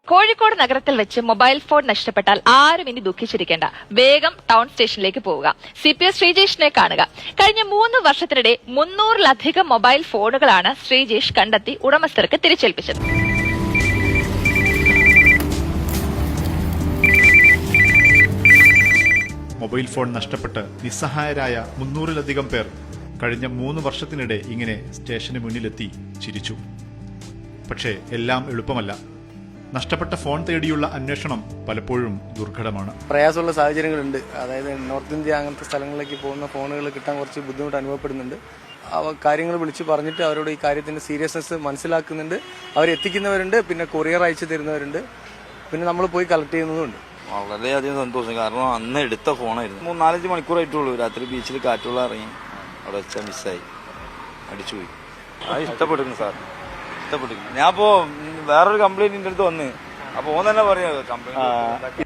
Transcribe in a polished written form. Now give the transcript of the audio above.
കോഴിക്കോട് നഗരത്തിൽ വെച്ച് mobile phone നഷ്ടപ്പെട്ടാൽ ആരും ഇനി ദുഃഖിച്ചിരിക്കേണ്ട. വേഗം ടൗൺ സ്റ്റേഷനിലേക്ക് പോവുക. CPO ശ്രീജേഷിനെ കാണുക. കഴിഞ്ഞ 3 വർഷത്തിനിടെ 300-ലധികം മൊബൈൽ ഫോണുകളാണ് ശ്രീജേഷ് കണ്ടെത്തി ഉടമസ്ഥർക്ക് തിരിച്ചേൽപ്പിച്ചത്. മൊബൈൽ ഫോൺ നഷ്ടപ്പെട്ട് നിസ്സഹായരായ 300-ലധികം പേർ കഴിഞ്ഞ 3 വർഷത്തിനിടെ ഇങ്ങനെ സ്റ്റേഷന് മുന്നിലെത്തി ചിരിച്ചു. പക്ഷേ എല്ലാം എളുപ്പമല്ല. നഷ്ടപ്പെട്ട ഫോൺ തേടിയുള്ള അന്വേഷണം പലപ്പോഴും ദുർഘടമാണ്. പ്രയാസമുള്ള സാഹചര്യങ്ങളുണ്ട്. അതായത് നോർത്ത് ഇന്ത്യ അങ്ങനത്തെ സ്ഥലങ്ങളിലേക്ക് പോകുന്ന ഫോണുകൾ കിട്ടാൻ കുറച്ച് ബുദ്ധിമുട്ട് അനുഭവപ്പെടുന്നുണ്ട്. കാര്യങ്ങൾ വിളിച്ച് പറഞ്ഞിട്ട് അവരോട് ഈ കാര്യത്തിന്റെ സീരിയസ്നെസ് മനസ്സിലാക്കുന്നുണ്ട്. അവരെത്തിക്കുന്നവരുണ്ട്, പിന്നെ കൊറിയർ അയച്ചു തരുന്നവരുണ്ട്, പിന്നെ നമ്മൾ പോയി കളക്ട് ചെയ്യുന്നതുണ്ട്. വളരെയധികം സന്തോഷം. കാരണം അന്ന് എടുത്ത ഫോണായിരുന്നു. 3-4 മണിക്കൂറായിട്ടുള്ളൂ. രാത്രി ബീച്ചിൽ കാറ്റുള്ള ഇറങ്ങി അവിടെ വെച്ചാൽ മിസ്സായി, അടിച്ചുപോയി. അത് ഇഷ്ടപ്പെടുന്നു സാർ, ഇഷ്ടപ്പെടുന്നു. ഞാൻ വേറൊരു കംപ്ലൈന്റ് അടുത്ത് വന്ന് അപ്പൊ ഓൻ തന്നെ പറയാ കംപ്ലൈന്റ്